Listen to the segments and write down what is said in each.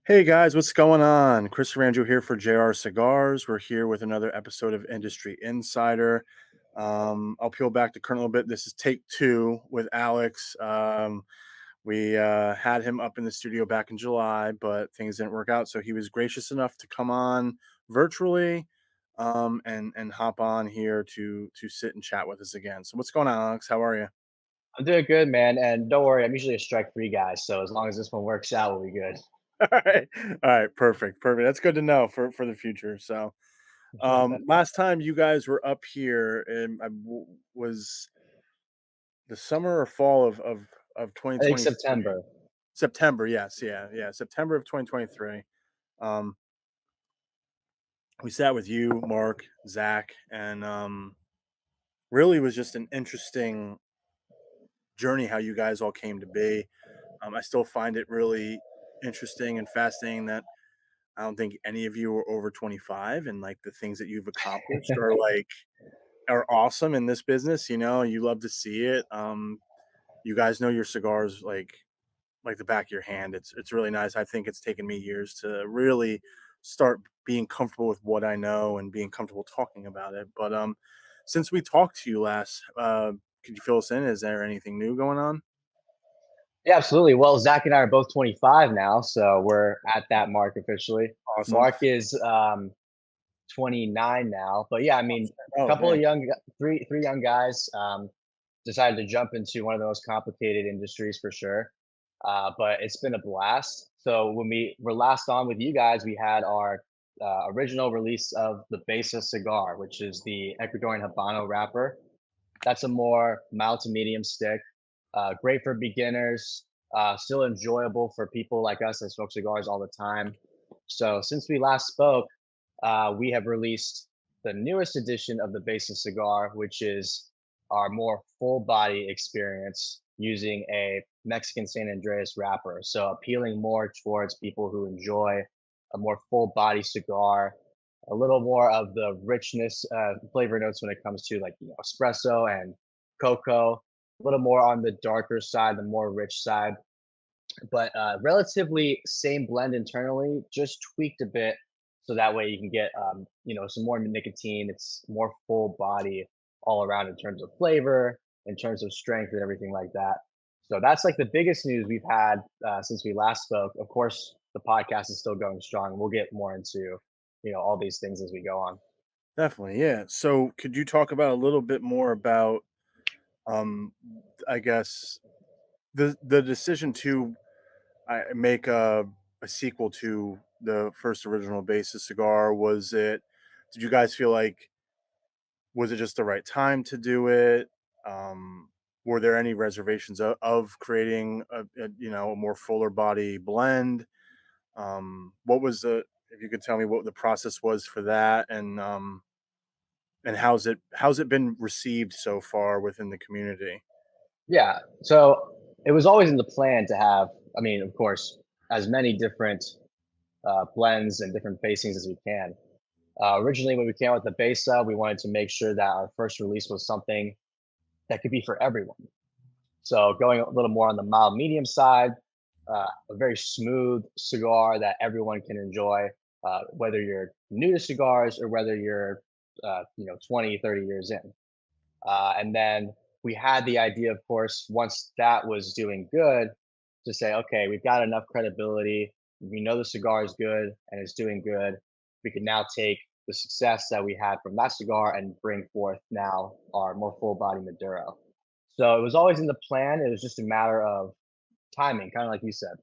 Hey guys, what's going on? Chris Rangel here for JR Cigars. We're here with another episode of Industry Insider. I'll peel back the curtain a little bit. This is take two with Alex. We had him up in the studio back in July, but things didn't work out. So he was gracious enough to come on virtually and hop on here to sit and chat with us again. So what's going on, Alex? How are you? I'm doing good, man. And don't worry, I'm usually a strike three guy. So as long as this one works out, we'll be good. All right, all right, perfect, perfect. That's good to know for the future. So. Last time you guys were up here, was the summer or fall of I think 2023? September. September, yes, yeah, yeah, September of 2023. Um, we sat with you, Mark, Zach, and really was just an interesting journey how you guys all came to be. I still find it really interesting and fascinating that I don't think any of you are over 25, and like the things that you've accomplished are awesome in this business. You love to see it. You guys know your cigars like the back of your hand. It's really nice. I think it's taken me years to really start being comfortable with what I know and being comfortable talking about it. But since we talked to you last, could you fill us in? Is there anything new going on? Yeah, absolutely. Well, Zach and I are both 25 now, so we're at that mark officially. Awesome. Mark is 29 now, but yeah, I mean, a Oh couple of man, three young guys decided to jump into one of the most complicated industries for sure. But it's been a blast. So when we were last on with you guys, we had our original release of the Besa cigar, which is the Ecuadorian Habano wrapper. That's a more mild to medium stick. Great for beginners. Still enjoyable for people like us that smoke cigars all the time. So since we last spoke, we have released the newest edition of the Besa cigar, which is our more full body experience using a Mexican San Andreas wrapper. So appealing more towards people who enjoy a more full body cigar, a little more of the richness, flavor notes when it comes to like espresso and cocoa. A little more on the darker side, the more rich side, but relatively same blend internally, just tweaked a bit so that way you can get some more nicotine. It's more full body all around in terms of flavor, in terms of strength, and everything like that. So that's like the biggest news we've had since we last spoke. Of course, the podcast is still going strong. We'll get more into all these things as we go on. definitely, yeah. So could you talk about a little bit more about, um, I guess the decision to make a sequel to the first original Basis cigar? Was it? Did you guys feel like was it just the right time to do it? Um, were there any reservations of creating a more fuller body blend? What was the if you could tell me what the process was for that, and how's it been received so far within the community? Yeah. So it was always in the plan to have, I mean, of course, as many different blends and different facings as we can. Originally, when we came out with the Besa, we wanted to make sure that our first release was something that could be for everyone. So going a little more on the mild medium side, a very smooth cigar that everyone can enjoy, whether you're new to cigars or whether you're 20, 30 years in. And then we had the idea, of course, once that was doing good, to say, okay, we've got enough credibility. We know the cigar is good and it's doing good. We can now take the success that we had from that cigar and bring forth now our more full body Maduro. So it was always in the plan. It was just a matter of timing, kind of like you said.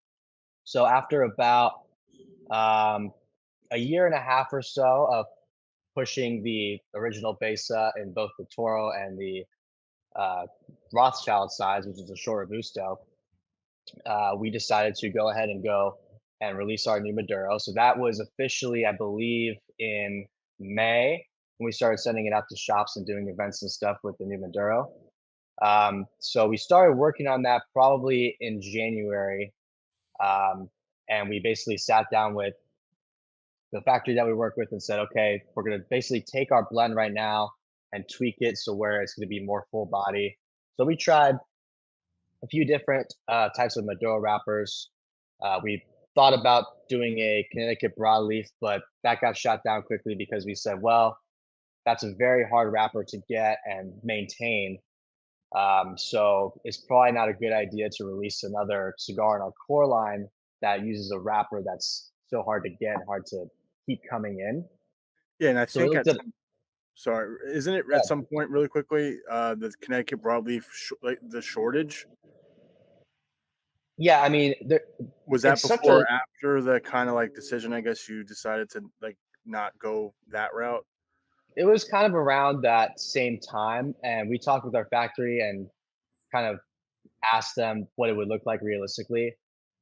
So after about um, a year and a half or so of pushing the original Besa in both the Toro and the uh, Rothschild size, which is a short Robusto, we decided to go ahead and go and release our new Maduro. So that was officially, I believe, in May when we started sending it out to shops and doing events and stuff with the new Maduro. So we started working on that probably in January, um, and we basically sat down with the factory that we work with and said, okay, we're going to basically take our blend right now and tweak it so where it's going to be more full body. So we tried a few different types of Maduro wrappers. We thought about doing a Connecticut broadleaf, but that got shot down quickly because we said, well, that's a very hard wrapper to get and maintain. So it's probably not a good idea to release another cigar in our core line that uses a wrapper that's so hard to get and hard to keep coming in. Yeah, and I So we think looked at at some sorry, isn't it yeah, at some point really quickly, the Connecticut broadleaf like the shortage? yeah. I mean, Was that it's such before a or after the kinda, like, decision, I guess, you decided to, like, not go that route? it was kind of around that same time, and we talked with our factory and kind of asked them what it would look like realistically.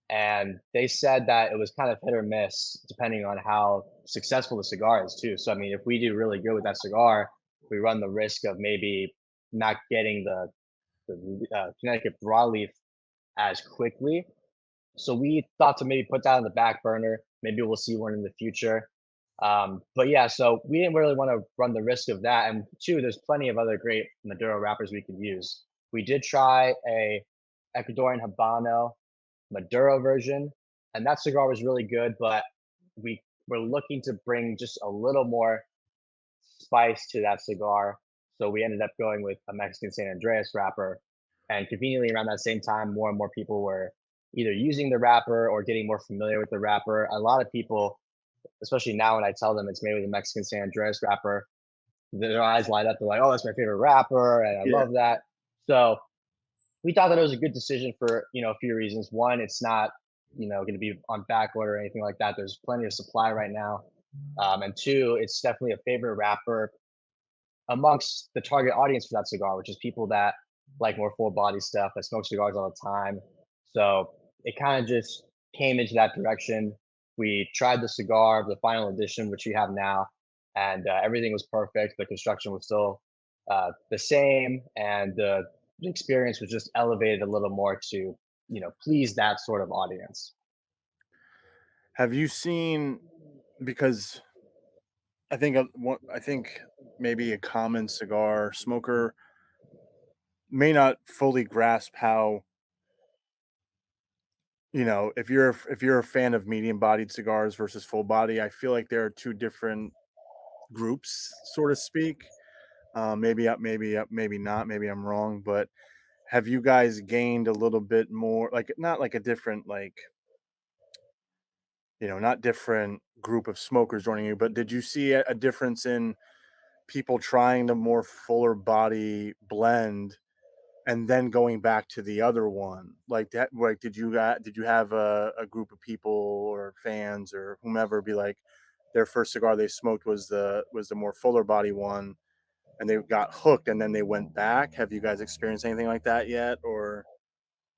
And they said that it was kind of hit or miss depending on how successful the cigar is too. So I mean, if we do really good with that cigar, we run the risk of maybe not getting the Connecticut broadleaf as quickly. So we thought to maybe put that on the back burner. Maybe we'll see one in the future. But yeah, so we didn't really want to run the risk of that. And two, there's plenty of other great Maduro wrappers we could use. We did try a Ecuadorian Habano Maduro version, and that cigar was really good, but we were looking to bring just a little more spice to that cigar. So we ended up going with a Mexican San Andreas wrapper. And conveniently around that same time, more and more people were either using the wrapper or getting more familiar with the wrapper. A lot of people, especially now when I tell them it's made with a Mexican San Andreas wrapper, their eyes light up. They're like, oh, that's my favorite wrapper. And I Yeah. love that. So we thought that it was a good decision for a few reasons. One, it's not going to be on back order or anything like that. There's plenty of supply right now, and two, it's definitely a favorite wrapper amongst the target audience for that cigar, which is people that like more full body stuff, that smoke cigars all the time. So it kind of just came into that direction. We tried the cigar, the final edition, which we have now, and everything was perfect. The construction was still the same, and the experience was just elevated a little more to please that sort of audience. Have you seen because I think maybe a common cigar smoker may not fully grasp how, if you're a fan of medium-bodied cigars versus full body, I feel like there are 2 different groups, so to speak. Maybe not, maybe I'm wrong, but have you guys gained a little bit more like, not like a different, like, not different group of smokers joining you, but did you see a difference in people trying the more fuller body blend and then going back to the other one? Like that, like did you have a group of people or fans or whomever be like their first cigar they smoked was the more fuller body one and they got hooked and then they went back? Have you guys experienced anything like that yet? Or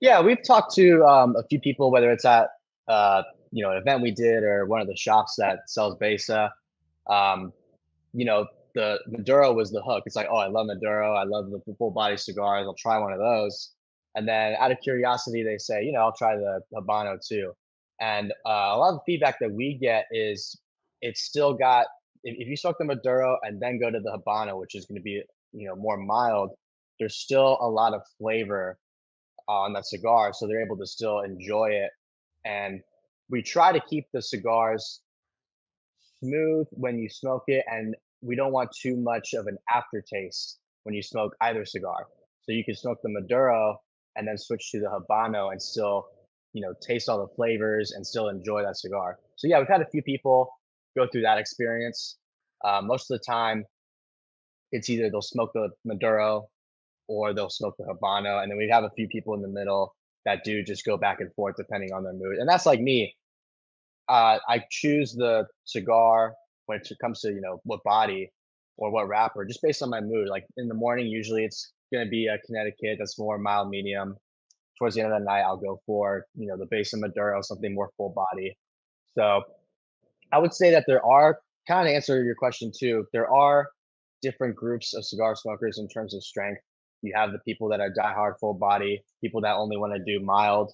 Yeah, we've talked to a few people, whether it's at an event we did or one of the shops that sells Besa. Um, the Maduro was the hook. It's like, oh, I love Maduro. I love the full body cigars. I'll try one of those. And then out of curiosity, they say, I'll try the Habano too. And a lot of the feedback that we get is it's still got, if you smoke the Maduro and then go to the Habano, which is going to be, more mild, there's still a lot of flavor on that cigar. So they're able to still enjoy it. And we try to keep the cigars smooth when you smoke it, and we don't want too much of an aftertaste when you smoke either cigar. So you can smoke the Maduro and then switch to the Habano and still, taste all the flavors and still enjoy that cigar. So yeah, we've had a few people go through that experience. Most of the time, it's either they'll smoke the Maduro or they'll smoke the Habano, and then we have a few people in the middle that do just go back and forth depending on their mood. And that's like me. I choose the cigar when it comes to what body or what wrapper, just based on my mood. Like in the morning, usually it's gonna be a Connecticut that's more mild medium. Towards the end of the night, I'll go for the base of Maduro, something more full body. So I would say that there are kind of answer your question too. There are different groups of cigar smokers in terms of strength. You have the people that are diehard full body, people that only want to do mild,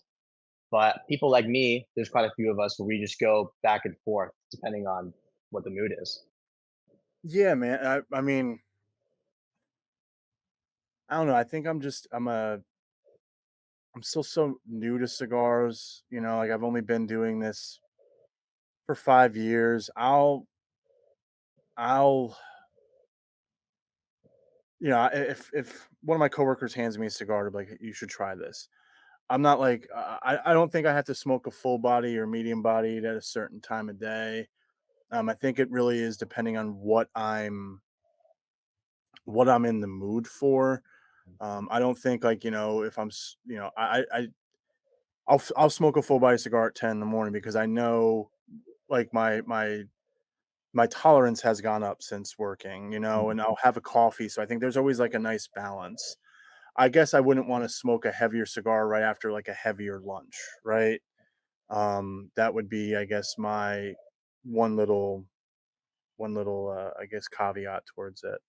but people like me, there's quite a few of us where we just go back and forth depending on what the mood is. yeah, man, I mean, I don't know. I think I'm I'm still so new to cigars. Like I've only been doing this for 5 years. I'll if one of my coworkers hands me a cigar, to like, you should try this. I'm not like I don't think I have to smoke a full body or medium body at a certain time of day. I think it really is depending on what I'm in the mood for. I don't think, like, if I'll smoke a full body cigar at 10 in the morning because I know, like, my tolerance has gone up since working, Mhm. and I'll have a coffee. So I think there's always like a nice balance. I guess I wouldn't want to smoke a heavier cigar right after like a heavier lunch, right? That would be, I guess, my one little I guess, caveat towards it.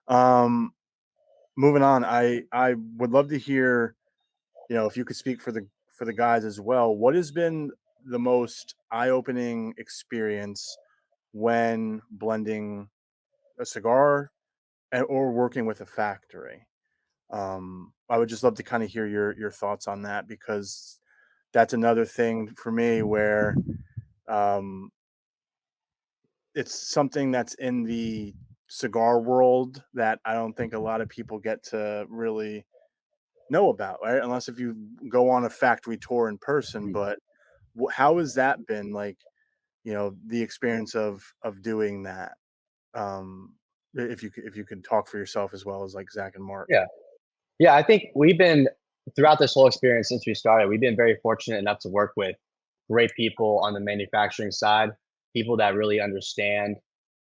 Um, Moving on, I would love to hear, if you could speak for the guys as well. What has been the most eye-opening experience when blending a cigar or working with a factory? I would just love to kind of hear your thoughts on that, because that's another thing for me where um, it's something that's in the cigar world that I don't think a lot of people get to really know about, right? Unless if you go on a factory tour in person. Mhm. But how has that been, like, the experience of doing that? If you could talk for yourself as well as like Zach and Mark. Yeah. Yeah, I think we've been throughout this whole experience since we started, we've been very fortunate enough to work with great people on the manufacturing side, people that really understand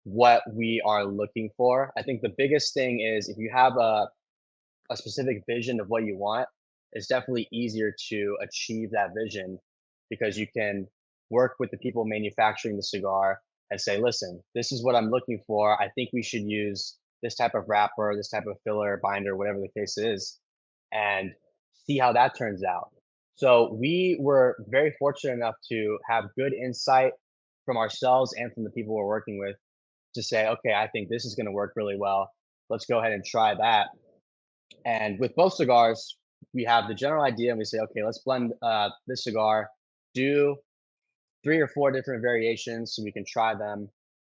what we are looking for. I think the biggest thing is if you have a specific vision of what you want, it's definitely easier to achieve that vision because you can work with the people manufacturing the cigar and say, listen, this is what I'm looking for. I think we should use this type of wrapper, this type of filler, binder, whatever the case is, and see how that turns out. So we were very fortunate enough to have good insight from ourselves and from the people we're working with to say, okay, I think this is going to work really well. Let's go ahead and try that. And with both cigars, we have the general idea and we say, okay, let's blend this cigar, do 3 or 4 different variations so we can try them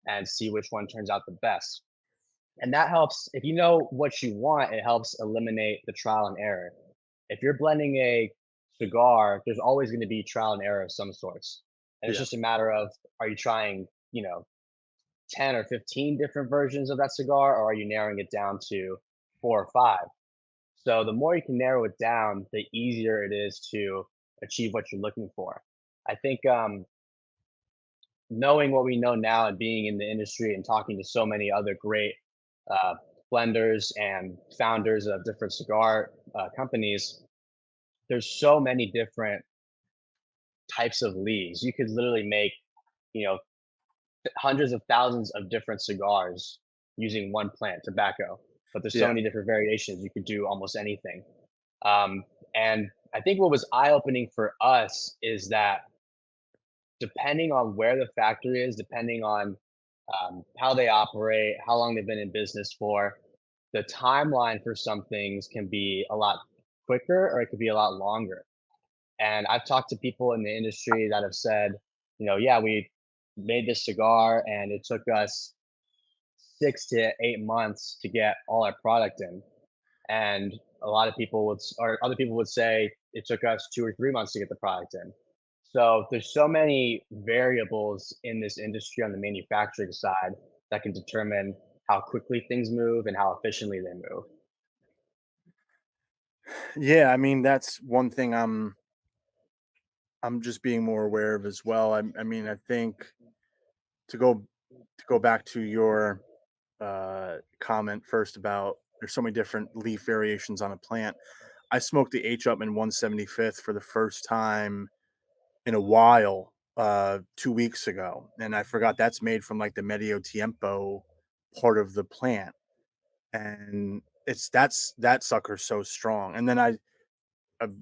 and see which one turns out the best. And that helps, if you know what you want, it helps eliminate the trial and error. If you're blending a cigar, there's always going to be trial and error of some sorts. And it's Yeah. just a matter of, are you trying, 10 or 15 different versions of that cigar, or are you narrowing it down to 4 or 5? So the more you can narrow it down, the easier it is to achieve what you're looking for. I think knowing what we know now and being in the industry and talking to so many other great uh, blenders and founders of different cigar companies, there's so many different types of leaves. You could literally make, you know, hundreds of thousands of different cigars using one plant, tobacco. But there's so Yeah. many different variations. You could do almost anything. Um, and I think what was eye opening for us is that depending on where the factory is, depending on how they operate, how long they've been in business for, the timeline for some things can be a lot quicker or it could be a lot longer. And I've talked to people in the industry that have said, yeah, we made this cigar and it took us 6 to 8 months to get all our product in. And a lot of people or other people would say it took us 2 or 3 months to get the product in. So there's so many variables in this industry on the manufacturing side that can determine how quickly things move and how efficiently they move. Yeah, I mean, that's one thing I'm just being more aware of as well. I mean, I think to go back to your comment first about there's so many different leaf variations on a plant. I smoked the H. Upman 175th for the first time in a while 2 weeks ago, and I forgot that's made from like the Medio Tiempo part of the plant, and that sucker's so strong. And then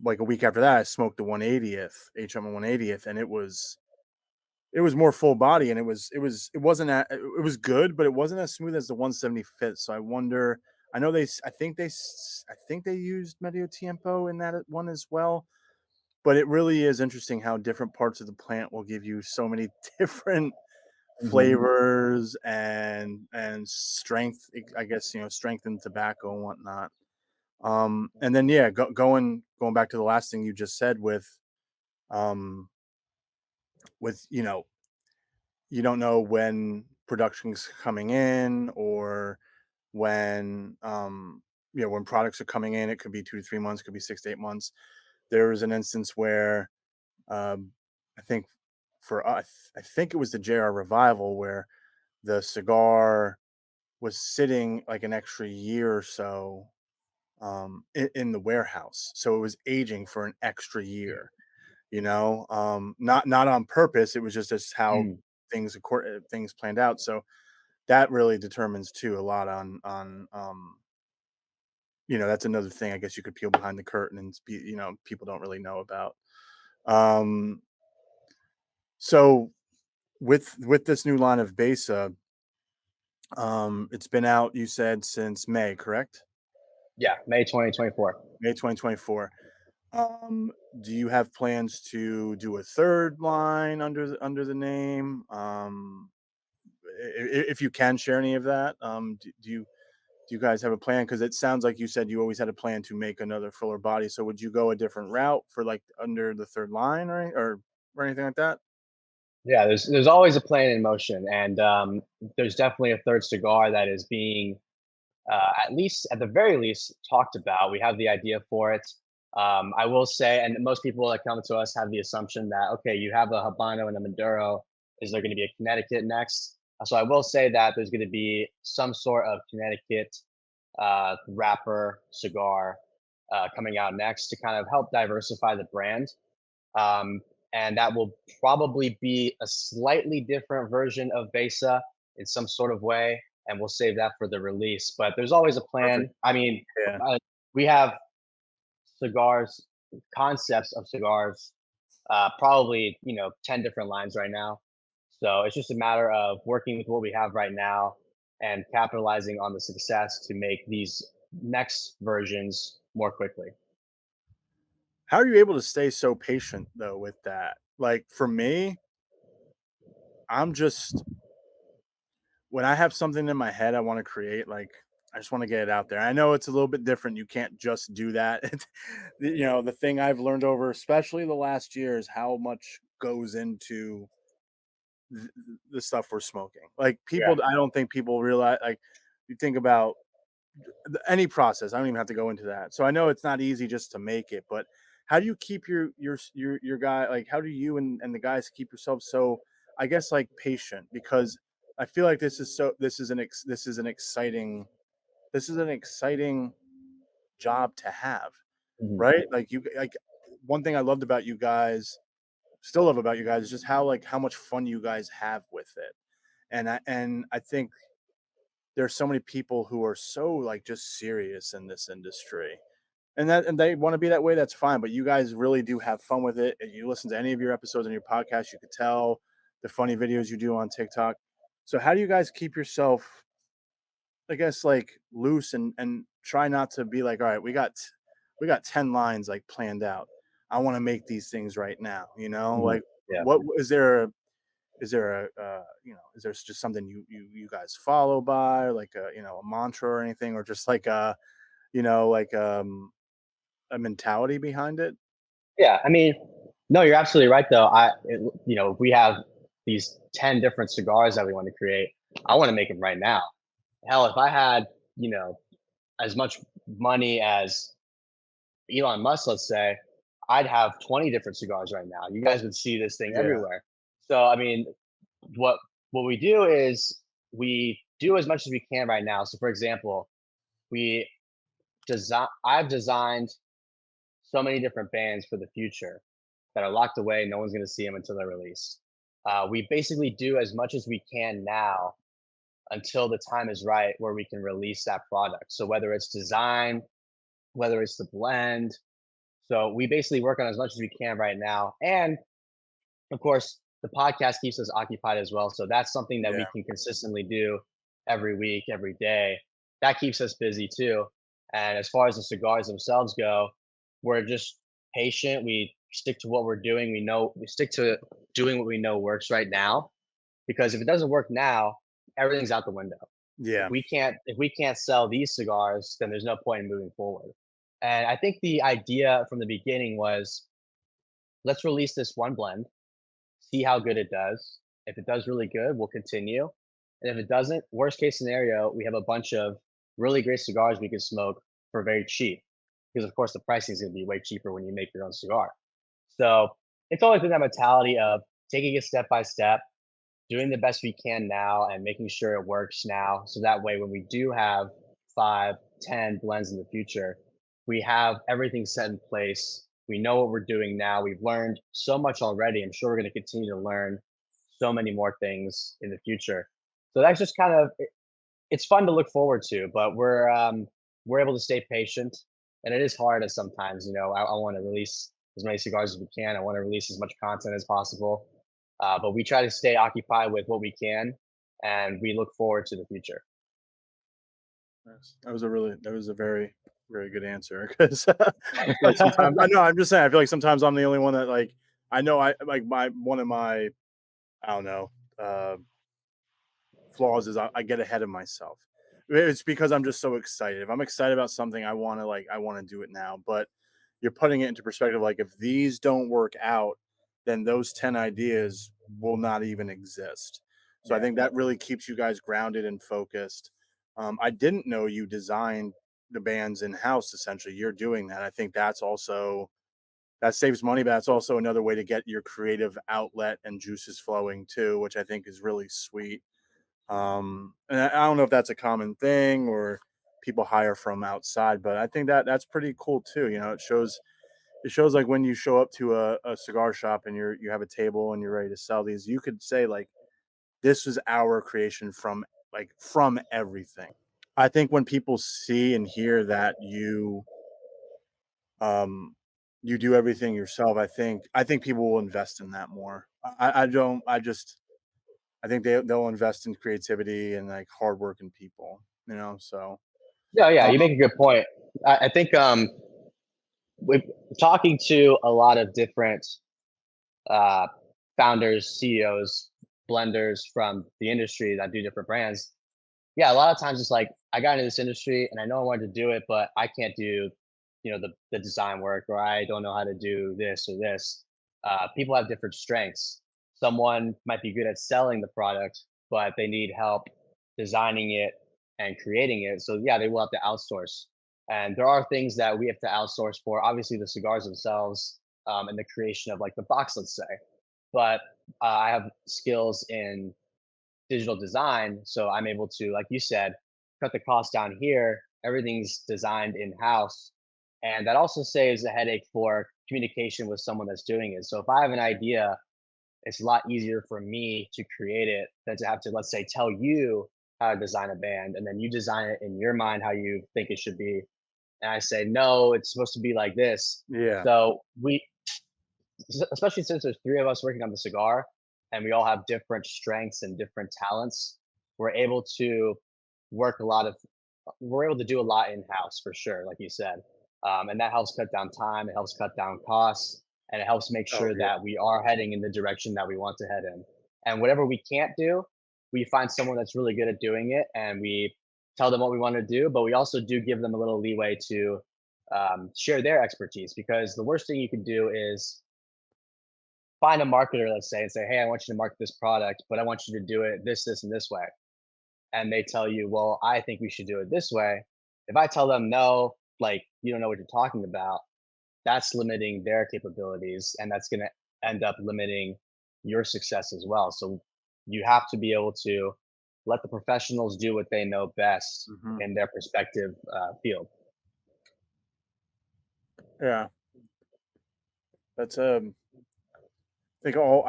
like a week after that, I smoked the 180th H. Upman 180th, and it was more full body, and it wasn't it was good, but it wasn't as smooth as the 175th. So I wonder. I know I think they used Medio Tiempo in that one as well. But it really is interesting how different parts of the plant will give you so many different Hmm. flavors and strength. I guess strength in tobacco and whatnot. And then yeah, going back to the last thing you just said um, with you don't know when production's coming in or when when products are coming in. It could be 2 to 3 months, could be 6 to 8 months. There was an instance where um, I think for us, I think it was the JR Revival where the cigar was sitting like an extra year or so in the warehouse, so it was aging for an extra year. Not on purpose. It was just how Mm. things planned out. So that really determines too a lot on that's another thing I guess you could peel behind the curtain and people don't really know about. Um, so with this new line of Besa, it's been out, you said, since May, correct? Yeah, May 2024. May 2024. Um, do you have plans to do a third line under the name? If you can share any of that, do you guys have a plan? Because it sounds like you said you always had a plan to make another fuller body. So would you go a different route for like under the third line or anything like that? Yeah, there's always a plan in motion, and there's definitely a third cigar that is being at least at the very least talked about. We have the idea for it. I will say, and most people that come to us have the assumption that okay, you have a Habano and a Maduro. Is there going to be a Connecticut next? So I will say that there's going to be some sort of Connecticut wrapper cigar coming out next to kind of help diversify the brand. Um, and that will probably be a slightly different version of Besa in some sort of way, and we'll save that for the release. But there's always a Perfect. plan. I mean, Yeah. we have cigars, concepts of cigars, probably 10 different lines right now. So it's just a matter of working with what we have right now and capitalizing on the success to make these next versions more quickly. How are you able to stay so patient though with that? Like for me, I'm just when I have something in my head I want to create, like I just want to get it out there. I know it's a little bit different. You can't just do that. The thing I've learned over, especially the last year, is how much goes into th- the stuff we're smoking. Like Yeah. I don't think people realize. Like you think about any process. I don't even have to go into that. So I know it's not easy just to make it, but how do you keep your guy like how do you and the guys keep yourselves so I guess like patient because I feel like this is an exciting job to have, Mhm. right? Like one thing I loved about you guys, still love about you guys is just how much fun you guys have with it. And I think there's so many people who are so like just serious in this industry and they want to be that way, that's fine, but you guys really do have fun with it. If you listen to any of your episodes on your podcast, you could tell the funny videos you do on TikTok. So how do you guys keep yourself, I guess, like loose and try not to be like, all right, we got 10 lines like planned out, I want to make these things right now, Mhm. like Yeah. what is there just something you guys follow by, like a mantra or anything, or just like like a mentality behind it? Yeah, I mean, no, you're absolutely right though. We have these 10 different cigars that we want to create. I want to make them right now. Hell, if I had, you know, as much money as Elon Musk, let's say, I'd have 20 different cigars right now. You guys would see this thing Yeah, everywhere. So, I mean, what what we do is we do as much as we can right now. So, for example, we I've designed so many different bands for the future that are locked away. No one's going to see them until they're released. We basically do as much as we can now until the time is right where we can release that product. So whether it's design, whether it's the blend, so we basically work on as much as we can right now. And of course, the podcast keeps us occupied as well. So that's something that yeah. we can consistently do every week, every day. that keeps us busy too. And as far as the cigars themselves go, we're just patient. We stick to what we're doing. We stick to doing what we know works right now, because if it doesn't work now, everything's out the window. Yeah. If we can't sell these cigars, then there's no point in moving forward. And I think the idea from the beginning was, let's release this one blend, see how good it does. If it does really good, we'll continue. And if it doesn't, worst case scenario, we have a bunch of really great cigars we can smoke for very cheap. Because of course the pricing is going to be way cheaper when you make your own cigar. So it's always been that mentality of taking it step by step, doing the best we can now and making sure it works now. So that way when we do have 5, 10 blends in the future, we have everything set in place. We know what we're doing now. We've learned so much already. I'm sure we're going to continue to learn so many more things in the future. So that's just kind of it's fun to look forward to, but we're able to stay patient, and it is hard as sometimes I want to release as many cigars as we can. I want to release as much content as possible, but we try to stay occupied with what we can, and we look forward to the future. Nice. That was a very, very good answer because I feel like sometimes I know I'm just saying I feel like sometimes I'm the only one that like I know I like my one of my I don't know uh flaws is I get ahead of myself. It's because I'm just so excited. If I'm excited about something, I want to do it now. But you're putting it into perspective. Like if these don't work out, then those 10 ideas will not even exist. So I Yeah. think that really keeps you guys grounded and focused. I didn't know you designed the bands in house. Essentially, you're doing that. I think that's also that saves money, but that's also another way to get your creative outlet and juices flowing too, which I think is really sweet. And I don't know if that's a common thing or people hire from outside, but I think that that's pretty cool too. You know, it shows like when you show up to a cigar shop and you have a table and you're ready to sell these, you could say like this is our creation from everything. I think when people see and hear that um you do everything yourself, I think people will invest in that more. I don't I just I think they'll invest in creativity and like hardworking people, you know. So Yeah, yeah, uh, you make a good point. I think with talking to a lot of different uh, founders, CEOs, blenders from the industry that do different brands, yeah, a lot of times it's like I got into this industry and I know I wanted to do it, but I can't do, the design work, or I don't know how to do this or this. People have different strengths. Someone might be good at selling the product, but they need help designing it and creating it. So yeah, they will have to outsource. And there are things that we have to outsource for. Obviously, the cigars themselves, and the creation of like the box, let's say. But I have skills in digital design. So I'm able to, like you said, cut the cost down here. Everything's designed in house. And that also saves a headache for communication with someone that's doing it. So if I have an idea, it's a lot easier for me to create it than to have to, let's say, tell you how to design a band. And then you design it in your mind how you think it should be. And I say, no, it's supposed to be like this. yeah. So especially since there's three of us working on the cigar and we all have different strengths and different talents, we're able to work a lot of we're able to do a lot in house for sure, like you said. And that helps cut down time, it helps cut down costs, and it helps make Oh sure yeah. that we are heading in the direction that we want to head in. And whatever we can't do, we find someone that's really good at doing it and we tell them what we want to do, but we also do give them a little leeway to share their expertise, because the worst thing you can do is find a marketer, let's say, and say, "Hey, I want you to market this product, but I want you to do it this, and this way." And they tell you, "Well, I think we should do it this way." If I tell them, "No, like you don't know what you're talking about," that's limiting their capabilities, and that's going to end up limiting your success as well. So you have to be able to let the professionals do what they know best Hmm. in their perspective field. Yeah. That's I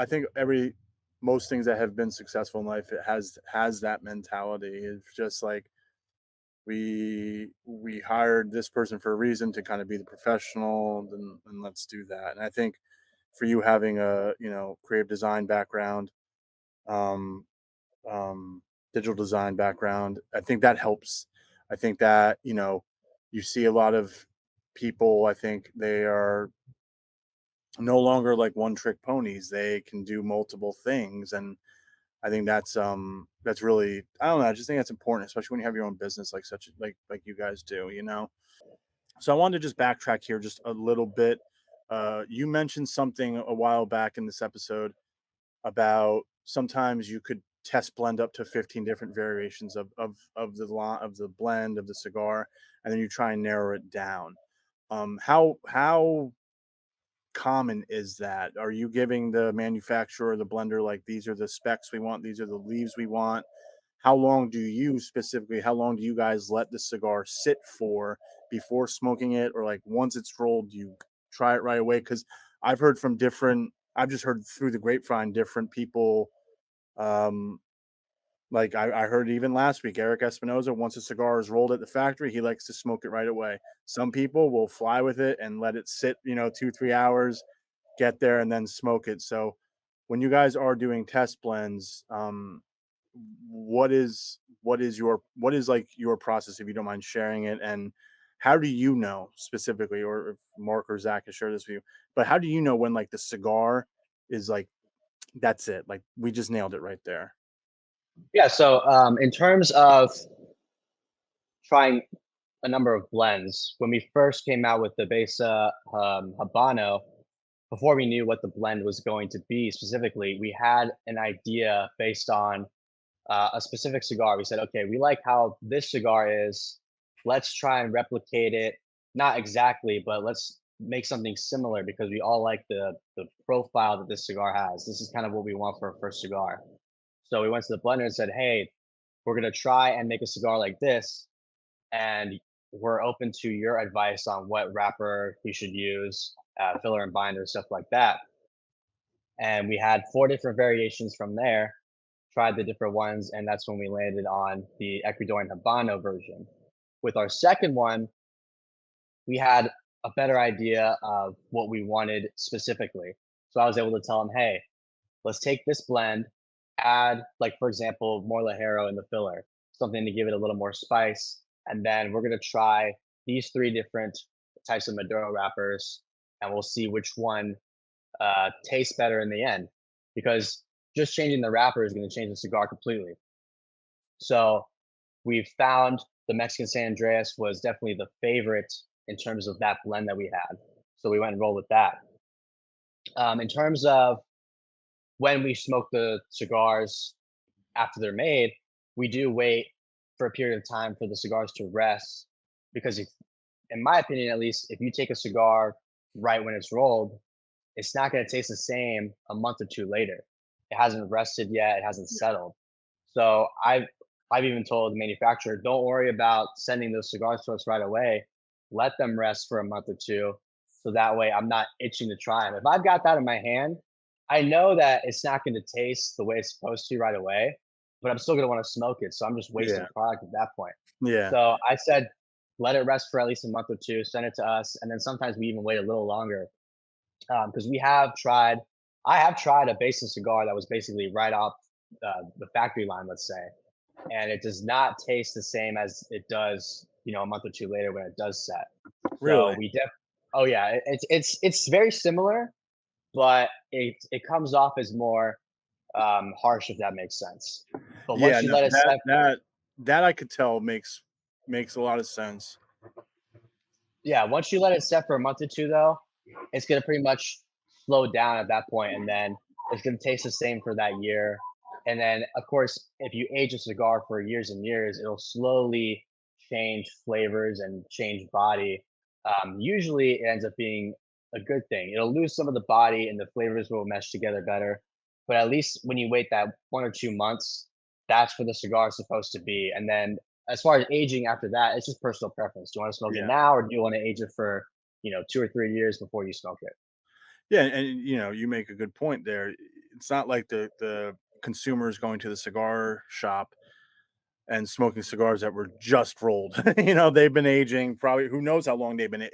think every most things that have been successful in life it has that mentality. It's just like we hired this person for a reason to kind of be the professional and let's do that. And I think for you having a creative design background, um, digital design background, I think that helps. I think that, you see a lot of people, I think they are no longer like one trick ponies. They can do multiple things. And I think that's really, I don't know, I just think that's important, especially when you have your own business like such like you guys do. So I wanted to just backtrack here just a little bit. You mentioned something a while back in this episode about sometimes you could test blend up to 15 different variations of the blend of the cigar, and then you try and narrow it down. How common is that? Are you giving the manufacturer, the blender, like these are the specs we want, these are the leaves we want? How long do you guys let the cigar sit for before smoking it? Or like once it's rolled, do you try it right away? Because I've just heard through the grapevine different people. Um, like I heard even last week, Eric Espinoza, once a cigar is rolled at the factory, he likes to smoke it right away. Some people will fly with it and let it sit, 2, 3 hours, get there and then smoke it. So when you guys are doing test blends, what is like your process, if you don't mind sharing it? And how do you know specifically, or if Mark or Zach has shared this with you, but how do you know when like the cigar is like, that's it, like we just nailed it right there? Yeah. So in terms of trying a number of blends, when we first came out with the Besa Habano, before we knew what the blend was going to be specifically, we had an idea based on a specific cigar. We said, okay, we like how this cigar is. Let's try and replicate it. Not exactly, but let's make something similar because we all like the profile that this cigar has. This is kind of what we want for our first cigar. So we went to the blender and said, hey, we're gonna try and make a cigar like this, and we're open to your advice on what wrapper we should use, filler and binder, stuff like that. And we had 4 different variations from there, tried the different ones, and that's when we landed on the Ecuadorian Habano version. With our second one, we had a better idea of what we wanted specifically. So I was able to tell them, hey, let's take this blend, add, like, for example, more Lajero in the filler, something to give it a little more spice. And then we're going to try these 3 different types of Maduro wrappers, and we'll see which one tastes better in the end. Because just changing the wrapper is going to change the cigar completely. So we found the Mexican San Andreas was definitely the favorite in terms of that blend that we had. So we went and rolled with that. In terms of when we smoke the cigars after they're made, we do wait for a period of time for the cigars to rest because if, in my opinion at least, if you take a cigar right when it's rolled, it's not going to taste the same a month or two later. It hasn't rested yet, it hasn't settled. So I've even told the manufacturer, don't worry about sending those cigars to us right away. Let them rest for a month or two. So that way I'm not itching to try them. If I've got that in my hand, I know that it's not going to taste the way it's supposed to right away, but I'm still going to want to smoke it. So I'm just wasting Yeah. product at that point. Yeah. So I said, let it rest for at least a month or two, send it to us. And then sometimes we even wait a little longer because I have tried a basic cigar that was basically right off the factory line, let's say, and it does not taste the same as it does, a month or two later when it does set. So Really? oh yeah, it's very similar, but it comes off as more harsh if that makes sense. But Yeah, once you no, let it set, that I could tell makes a lot of sense. yeah, once you let it set for a month or two, though, it's gonna pretty much slow down at that point, and then it's gonna taste the same for that year. And then, of course, if you age a cigar for years and years, it'll slowly change flavors and change body. Usually, it ends up being a good thing. It'll lose some of the body, and the flavors will mesh together better. But at least when you wait that 1 or 2 months, that's where the cigar is supposed to be. And then as far as aging after that, it's just personal preference. Do you want to smoke it Yeah. now, or do you want to age it for 2 or 3 years before you smoke it? Yeah, and you make a good point there. It's not like the consumer is going to the cigar shop and smoking cigars that were just rolled. They've been aging probably who knows how long they've been,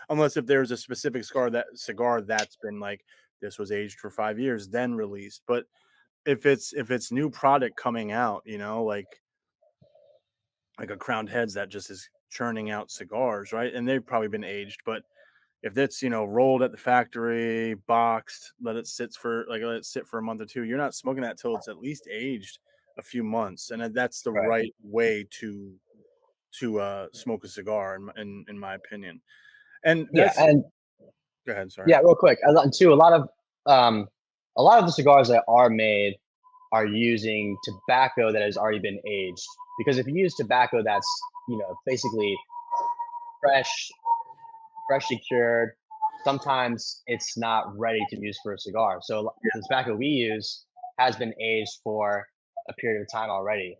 unless if there's a specific cigar that's been like this was aged for 5 years, then released. But if it's new product coming out, like like a Crowned Heads that just is churning out cigars, right? And they've probably been aged, but if it's, rolled at the factory, boxed, let it sit for a month or two, you're not smoking that till it's at least aged a few months, and that's the Right. right way to smoke a cigar in my opinion. And Yeah, that's and go ahead, sorry. yeah, real quick, too, um, a lot of the cigars that are made are using tobacco that has already been aged. Because if you use tobacco that's, basically fresh, freshly cured, sometimes it's not ready to use for a cigar. So the tobacco we use has been aged for a period of time already.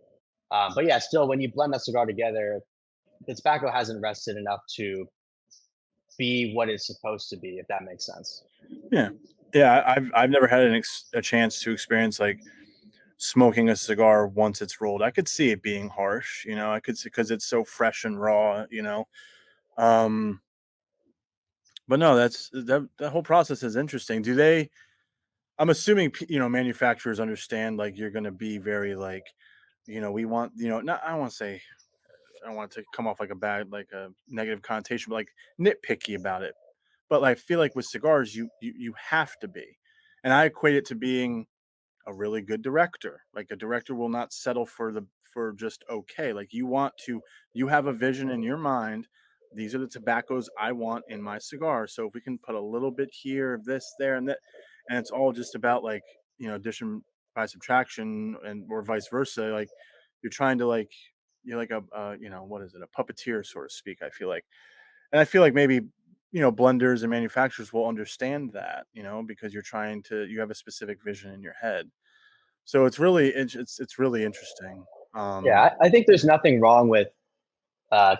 But yeah, still, when you blend that cigar together, the tobacco hasn't rested enough to be what it's supposed to be, if that makes sense. Yeah. Yeah, I've never had a chance to experience, like, smoking a cigar once it's rolled. I could see it being harsh, I could see because it's so fresh and raw. Um, but no, that whole process is interesting. Do they I'm assuming manufacturers understand, like, you're gonna be very, like, we want, not I don't wanna say I don't want it to come off like a negative connotation, but, like, nitpicky about it. But I feel like with cigars, you have to be. And I equate it to being a really good director. Like, a director will not settle for just okay. Like, you have a vision in your mind. These are the tobaccos I want in my cigar. So if we can put a little bit here of this, there, and that, and it's all just about, like, addition by subtraction, and or vice versa. Like, you're trying to, like, you're like what is it, a puppeteer, so to speak. I feel like, and I feel like maybe blenders and manufacturers will understand that, because you have a specific vision in your head. So it's really interesting. Yeah, I think there's nothing wrong with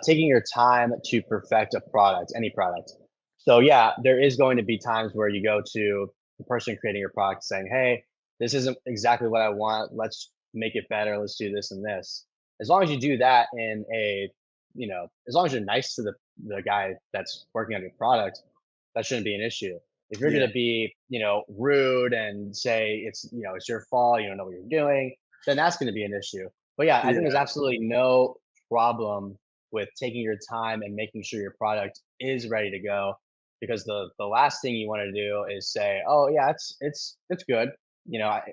taking your time to perfect a product, any product. So yeah, there is going to be times where you go to the person creating your product saying, "Hey, this isn't exactly what I want. Let's make it better. Let's do this and this." As long as you do that in as long as you're nice to the guy that's working on your product, that shouldn't be an issue. If you're Yeah, going to be, rude and say it's your fault, you don't know what you're doing, then that's going to be an issue. But yeah, I think there's yeah, absolutely no problem with taking your time and making sure your product is ready to go, because the last thing you want to do is say, oh yeah, it's good,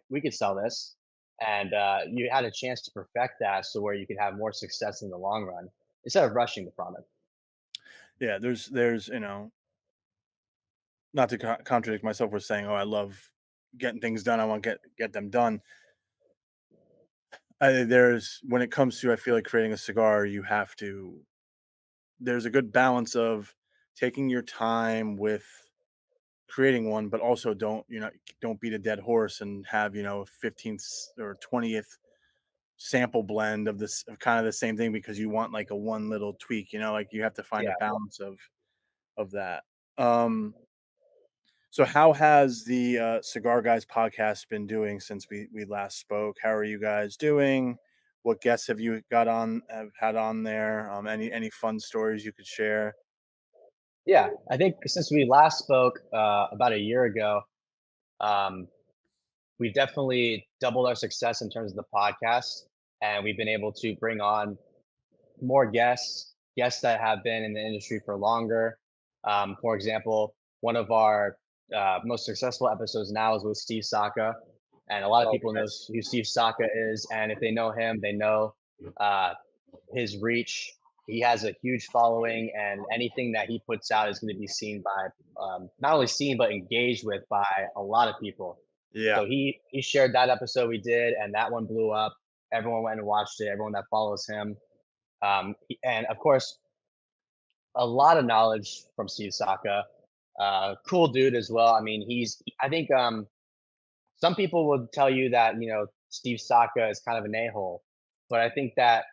we could sell this, and you had a chance to perfect that so where you could have more success in the long run instead of rushing the product. yeah. There's not to contradict myself with saying, oh, I love getting things done. I want to get them done. There's when it comes to, I feel like, creating a cigar, you have to. There's a good balance of taking your time with creating one, but also don't beat a dead horse and have 15th or 20th sample blend of this of kind of the same thing because you want, like, a one little tweak, like, you have to find a Yeah. balance of that. So how has the Cigar Guys podcast been doing since we last spoke? How are you guys doing? What guests have you have had on there? Any fun stories you could share? Yeah, I think since we last spoke about a year ago, um, we definitely doubled our success in terms of the podcast, and we've been able to bring on more guests that have been in the industry for longer. For example, one of our most successful episodes now is with Steve Saka, and a lot of Oh, people know nice. who Steve Saka is, and if they know him, they know uh, his reach. He has a huge following, and anything that he puts out is going to be seen by not only seen but engaged with by a lot of people. Yeah. So he shared that episode we did, and that one blew up. Everyone went and watched it. Everyone that follows him, and of course, a lot of knowledge from Steve Saka. Cool dude as well. I mean, I think some people would tell you that Steve Saka is kind of an a-hole, but I think that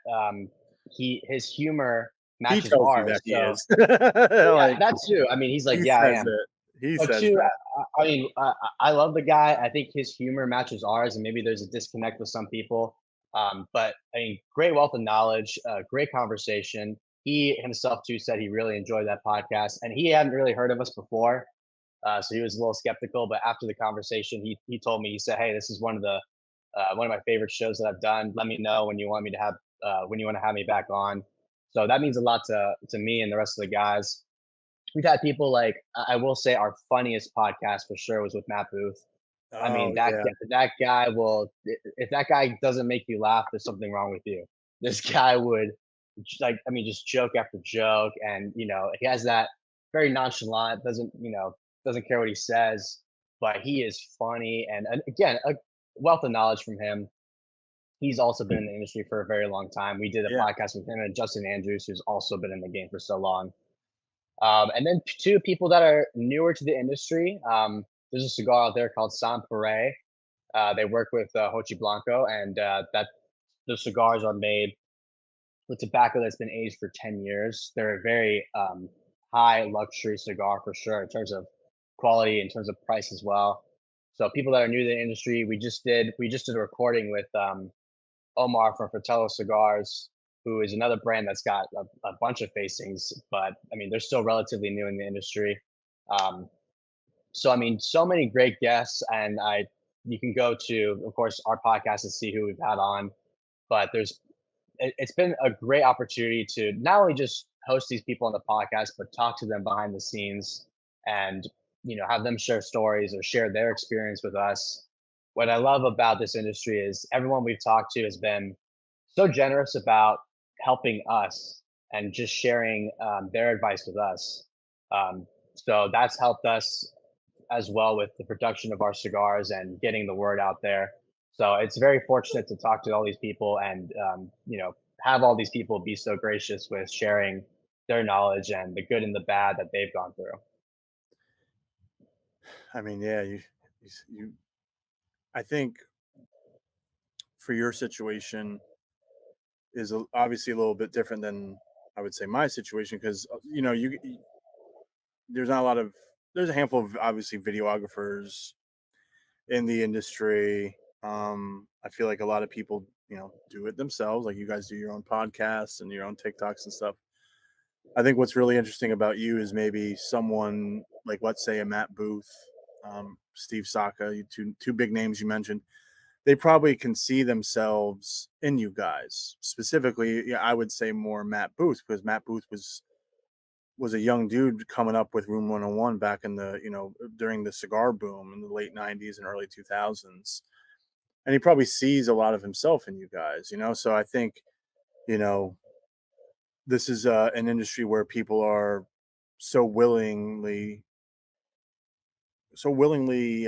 his humor He matches tells you that ours. he So is. yeah, Like, that too. I mean, he's like, he yeah, I says am. it. He But says too, that. I mean, I love the guy. I think his humor matches ours, and maybe there's a disconnect with some people. But I mean, great wealth of knowledge, great conversation. He himself too said he really enjoyed that podcast, and he hadn't really heard of us before, so he was a little skeptical. But after the conversation, he told me, he said, "Hey, this is one of my favorite shows that I've done. Let me know when you want me to have when you want to have me back on. So that means a lot to me and the rest of the guys. We've had people like I will say our funniest podcast for sure was with Matt Booth. I mean, Oh yeah, that guy will if that guy doesn't make you laugh, there's something wrong with you. This guy would just joke after joke, and he has that very nonchalant, doesn't care what he says, but he is funny, and again, a wealth of knowledge from him. He's also been in the industry for a very long time. We did a yeah, podcast with him and Justin Andrews, who's also been in the game for so long. And then two people that are newer to the industry. There's a cigar out there called San Pere. They work with Hochi Blanco, and that the cigars are made with tobacco that's been aged for 10 years. They're a very high luxury cigar for sure in terms of quality, in terms of price as well. So people that are new to the industry, we just did a recording with Omar from Fratello Cigars, who is another brand that's got a bunch of facings, but I mean they're still relatively new in the industry. Um, so I mean, so many great guests, and I you can go to, of course, our podcast to see who we've had on. But it's been a great opportunity to not only just host these people on the podcast, but talk to them behind the scenes and have them share stories or share their experience with us. What I love about this industry is everyone we've talked to has been so generous about helping us and just sharing their advice with us. So that's helped us as well with the production of our cigars and getting the word out there. So it's very fortunate to talk to all these people and have all these people be so gracious with sharing their knowledge and the good and the bad that they've gone through. I mean, yeah, you I think for your situation is obviously a little bit different than I would say my situation because there's not a lot of there's a handful of obviously videographers in the industry. I feel like a lot of people, do it themselves. Like you guys do your own podcasts and your own TikToks and stuff. I think what's really interesting about you is maybe someone like, let's say, a Matt Booth, Steve Saka, two big names you mentioned. They probably can see themselves in you guys. Specifically, yeah, I would say more Matt Booth because Matt Booth was a young dude coming up with Room 101 back in the, during the cigar boom in the late 90s and early 2000s. And he probably sees a lot of himself in you guys, So I think, you know, this is an industry where people are so willingly, so willingly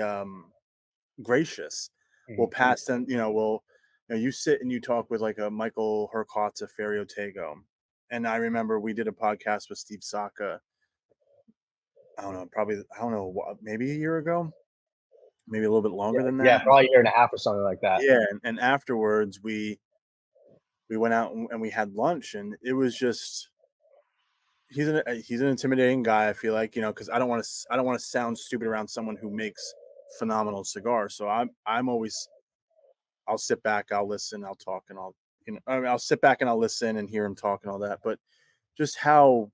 gracious. Will Mhm. pass them, you sit and you talk with like a Michael Herkotz of Ferio Tego. And I remember we did a podcast with Steve Saka. I don't know, probably I don't know, maybe a year ago, maybe a little bit Yeah, longer than yeah, that. probably a year and a half or something like that. Yeah, and afterwards we went out and we had lunch, and it was just he's an intimidating guy. I feel like because I don't want to sound stupid around someone who makes phenomenal cigars. So I'm always I'll sit back, I'll listen, I'll talk, and I mean, I'll sit back and I'll listen and hear him talk and all that. But just how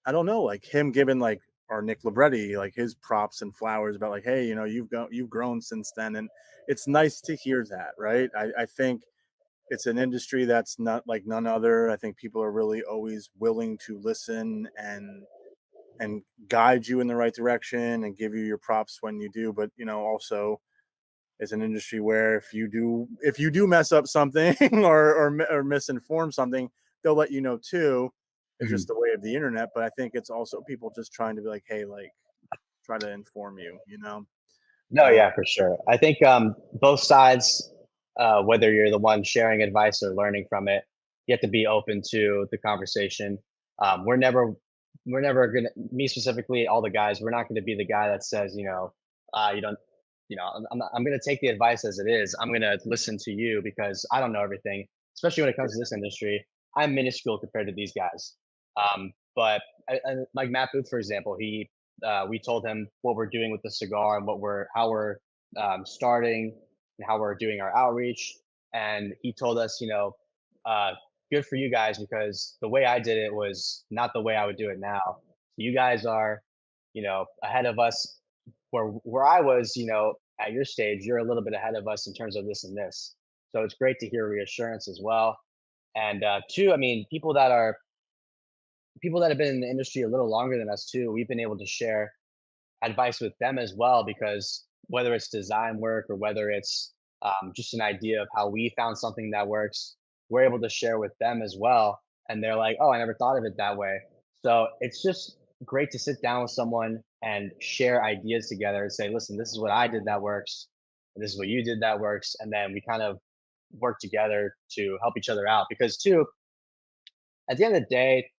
I don't know, like him giving like our Nick Libretti like his props and flowers about like, hey, you've grown since then, and it's nice to hear that, right? I think it's an industry that's not like none other. I think people are really always willing to listen and guide you in the right direction and give you your props when you do. But also it's an industry where if you do mess up something or misinform something, they'll let you know too. It's Mhm. just the way of the internet. But I think it's also people just trying to be like, hey, like try to inform you. No, Um, yeah, for sure. I think both sides, whether you're the one sharing advice or learning from it, you have to be open to the conversation. We're never gonna, me specifically, all the guys, we're not going to be the guy that says, you don't, I'm going to take the advice as it is. I'm going to listen to you because I don't know everything, especially when it comes to this industry. I'm minuscule compared to these guys. But like Matt Booth, for example, we told him what we're doing with the cigar and how we're starting and how we're doing our outreach. And he told us, uh, good for you guys because the way I did it was not the way I would do it now. So you guys are, ahead of us. Where I was, at your stage, you're a little bit ahead of us in terms of this and this. So it's great to hear reassurance as well. And two, I mean, people that have been in the industry a little longer than us too. We've been able to share advice with them as well, because whether it's design work or whether it's just an idea of how we found something that works, we're able to share with them as well. And they're like, oh, I never thought of it that way. So it's just great to sit down with someone and share ideas together and say, listen, this is what I did that works. And this is what you did that works. And then we kind of work together to help each other out. Because, too, at the end of the day,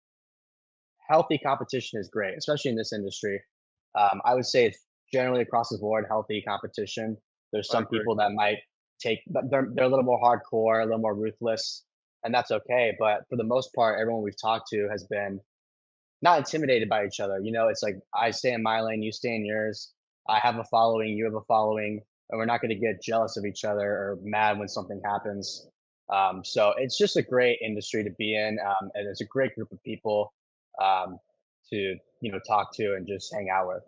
healthy competition is great, especially in this industry. I would say it's generally across the board healthy competition. There's I some agree. people that might take, but they're a little more hardcore, a little more ruthless, and that's okay. But for the most part, everyone we've talked to has been not intimidated by each other. It's like I stay in my lane, you stay in yours. I have a following, you have a following, and we're not going to get jealous of each other or mad when something happens. So it's just a great industry to be in, and it's a great group of people um, to talk to and just hang out with.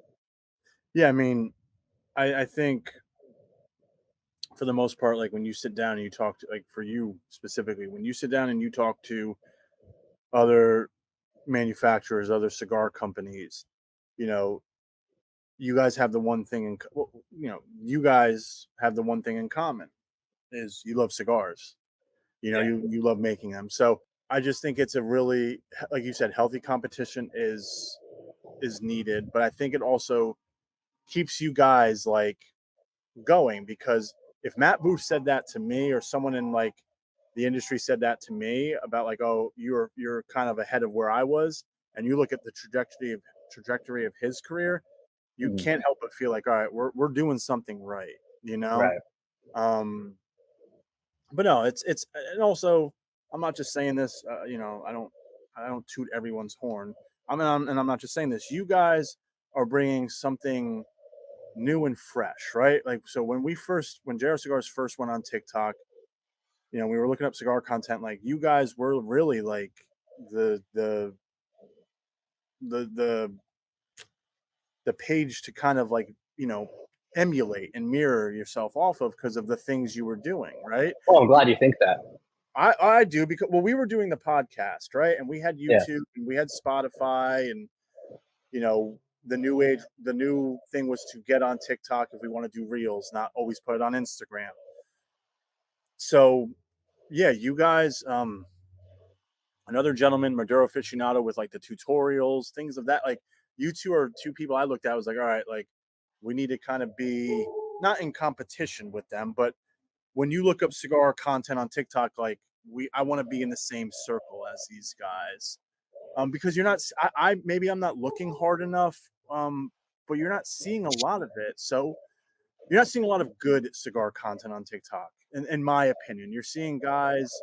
Yeah, I mean, I think for the most part, like when you sit down and you talk to, like, for you specifically, when you sit down and you talk to other manufacturers, other cigar companies, you know, you guys have the one thing in, well, you guys have the one thing in common is you love cigars. Yeah, You love making them. So I just think it's a really, like you said, healthy competition is needed, but I think it also keeps you guys like going, because if Matt Booth said that to me, or someone in like the industry said that to me about like, oh, you're kind of ahead of where I was, and you look at the trajectory of his career, you mhm, can't help but feel like, all right, we're doing something right, you know. right. Um, but no, it's and also I'm not just saying this. I don't toot everyone's horn. And I'm not just saying this. You guys are bringing something new and fresh, right? Like, so when JR Cigars first went on TikTok, we were looking up cigar content. Like, you guys were really like the the the the page to kind of like, emulate and mirror yourself off of, because of the things you were doing, right? Well, I'm glad you think that. I do, because, well, we were doing the podcast, right? And we had Yeah, YouTube and we had Spotify, and you know the new thing was to get on TikTok if we want to do reels, not always put it on Instagram. So yeah, you guys, another gentleman, Maduro aficionado, with like the tutorials, things of that. Like, you two are two people I looked at. I was like, all right, like, we need to kind of be not in competition with them, but when you look up cigar content on TikTok, like, I want to be in the same circle as these guys. Because you're not, maybe I'm not looking hard enough, but you're not seeing a lot of it. So you're not seeing a lot of good cigar content on TikTok, in my opinion. You're seeing guys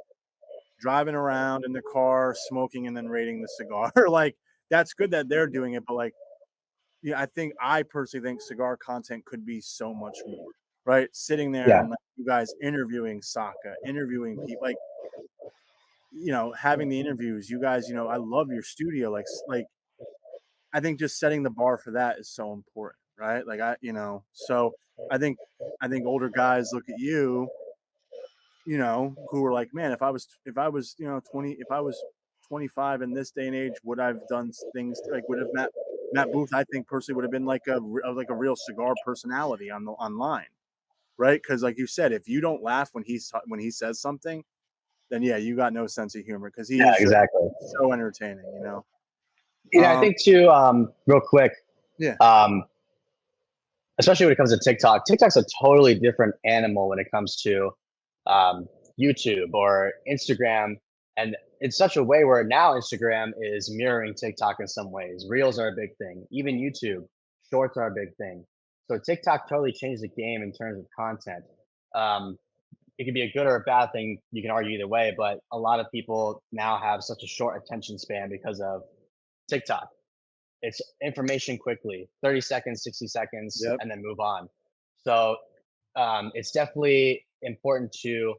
driving around in the car, smoking, and then rating the cigar. Like, that's good that they're doing it, but like, yeah, I personally think cigar content could be so much more. Right, sitting there yeah. and like you guys interviewing Saka, interviewing people, like, having the interviews. You guys, I love your studio. Like, I think just setting the bar for that is so important, right? Like, so I think I think older guys look at you, who are like, man, if I was 20, if I was 25 in this day and age, would I've done things like, would have Matt Booth, I think personally would have been like like a real cigar personality on the online, right? Because like you said, if you don't laugh when he says something, then yeah, you got no sense of humor, because Yeah, he's just exactly. so entertaining. I Um, think too, real quick, yeah, um, especially when it comes to TikTok. TikTok's a totally different animal when it comes to um, YouTube or Instagram, and in such a way where now Instagram is mirroring TikTok in some ways. Reels are a big thing. Even YouTube Shorts are a big thing. So TikTok totally changed the game in terms of content. Um, it can be a good or a bad thing. You can argue either way, but a lot of people now have such a short attention span because of TikTok. It's information quickly, 30 seconds, 60 seconds, yep, and then move on. So it's definitely important to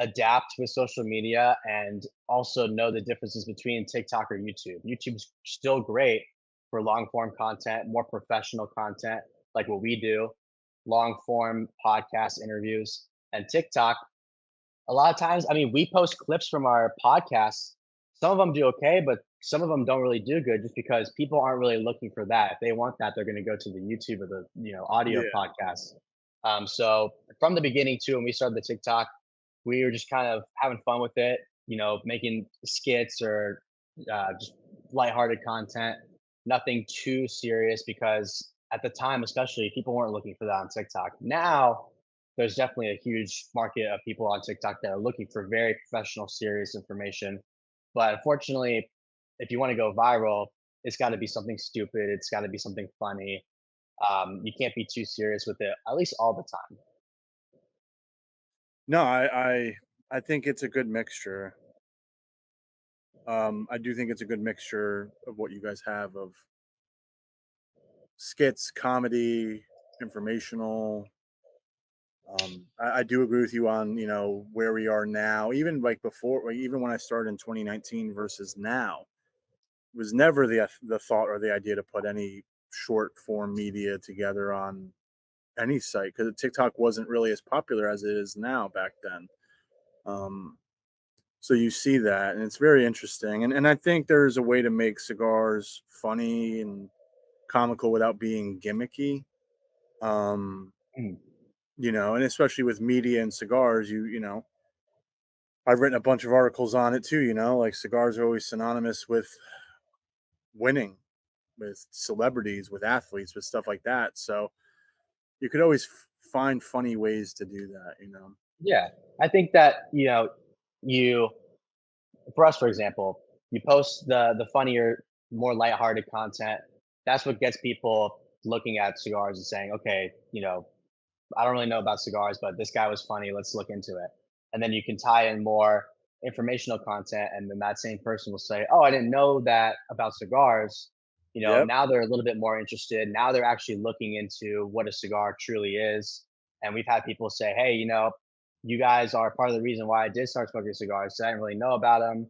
adapt with social media and also know the differences between TikTok or YouTube. YouTube's still great for long form content, more professional content like what we do, long form podcast interviews. And TikTok A lot of times, I mean, we post clips from our podcasts. Some of them do okay, but some of them don't really do good just because people aren't really looking for that. If they want that, they're going to go to the YouTube or the audio Yeah. podcast. So from the beginning too, when we started the TikTok, we were just kind of having fun with it, making skits or just lighthearted content, nothing too serious because at the time, especially, people weren't looking for that on TikTok. Now, there's definitely a huge market of people on TikTok that are looking for very professional, serious information. But unfortunately, if you want to go viral, it's got to be something stupid. It's got to be something funny. You can't be too serious with it, at least all the time. No, I think it's a good mixture. I do think it's a good mixture of what you guys have of skits, comedy, informational. I do agree with you on where we are now. Even like before, like even when I started in 2019 versus now, it was never the thought or the idea to put any short form media together on any site because TikTok wasn't really as popular as it is now back then. Um, so you see that, and it's very interesting. And I think there's a way to make cigars funny and comical without being gimmicky. Um, Mm. and especially with media and cigars, I've written a bunch of articles on it too. Like cigars are always synonymous with winning, with celebrities, with athletes, with stuff like that. So you could always find funny ways to do that. Yeah, I think that you for us, for example, you post the funnier, more lighthearted content. That's what gets people looking at cigars and saying, okay, I don't really know about cigars, but this guy was funny. Let's look into it. And then you can tie in more informational content, and then that same person will say, "Oh, I didn't know that about cigars." Yep. Now they're a little bit more interested. Now they're actually looking into what a cigar truly is. And we've had people say, "Hey, you guys are part of the reason why I did start smoking cigars. So I didn't really know about them,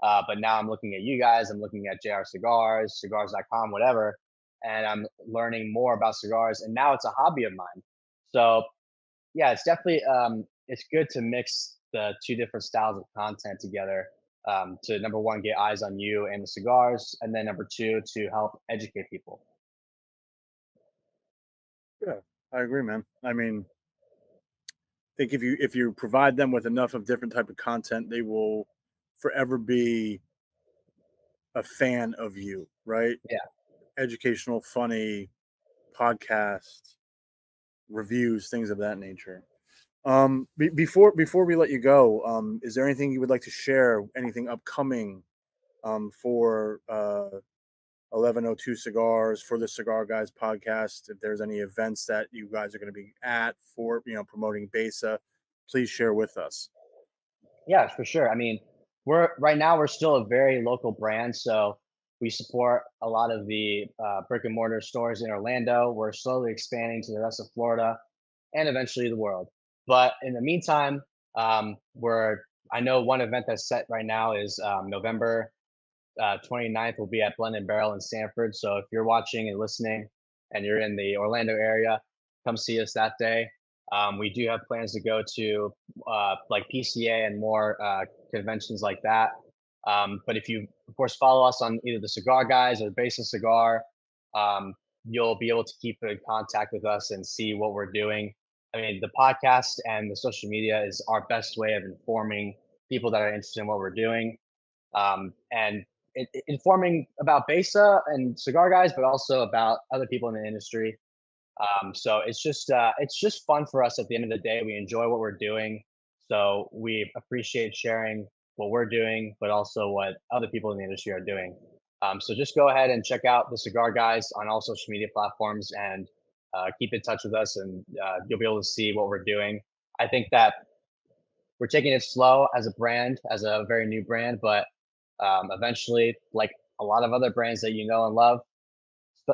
but now I'm looking at you guys. I'm looking at JR Cigars, Cigars.com, whatever, and I'm learning more about cigars. And now it's a hobby of mine." So yeah, it's definitely it's good to mix the two different styles of content together to number one get eyes on you and the cigars, and then number two to help educate people. Yeah, I agree, man. I mean, I think if you provide them with enough of different type of content, they will forever be a fan of you, right? Yeah, Educational, funny podcasts, reviews, things of that nature. Before we let you go, is there anything you would like to share? Anything upcoming for 1102 Cigars, for the Cigar Guys podcast? If there's any events that you guys are going to be at for promoting Besa, please share with us. yeah, for sure. I mean, we're right now we're still a very local brand, so we support a lot of the brick and mortar stores in Orlando. We're slowly expanding to the rest of Florida and eventually the world. But in the meantime, we're I know one event that's set right now is November 29th will be at Blend and Barrel in Sanford. So if you're watching and listening and you're in the Orlando area, come see us that day. We do have plans to go to like PCA and more conventions like that. But if you, of course, follow us on either the Cigar Guys or the Basis Cigar, um, you'll be able to keep in contact with us and see what we're doing. I mean, the podcast and the social media is our best way of informing people that are interested in what we're doing. And informing about Besa and Cigar Guys, but also about other people in the industry. So it's just fun for us. At the end of the day, we enjoy what we're doing, so we appreciate sharing what we're doing, but also what other people in the industry are doing. So just go ahead and check out the Cigar Guys on all social media platforms and keep in touch with us, and you'll be able to see what we're doing. I think that we're taking it slow as a brand, as a very new brand, but eventually, like a lot of other brands that you know and love,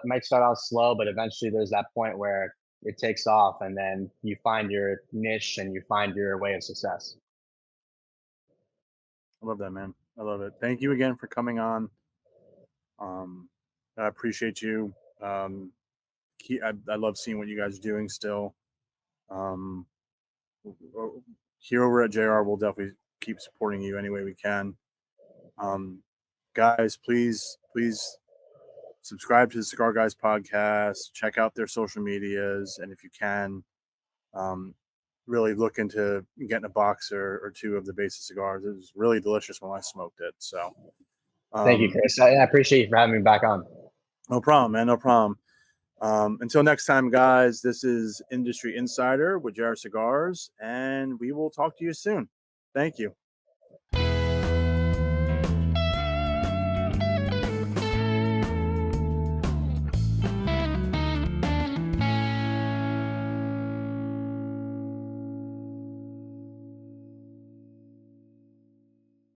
might start out slow, but eventually there's that point where it takes off, and then you find your niche and you find your way of success. I love that, man. I love it. Thank you again for coming on. Um, I appreciate you. I love seeing what you guys are doing still. Um, here over at JR, we'll definitely keep supporting you any way we can. Guys, please subscribe to the Cigar Guys podcast. Check out their social medias, and if you can, really look into getting a box or two of the Basic cigars. It was really delicious when I smoked it. So, Thank you, Chris. I appreciate you for having me back on. No problem, man. No problem. Until next time, guys, this is Industry Insider with JR Cigars, and we will talk to you soon. Thank you.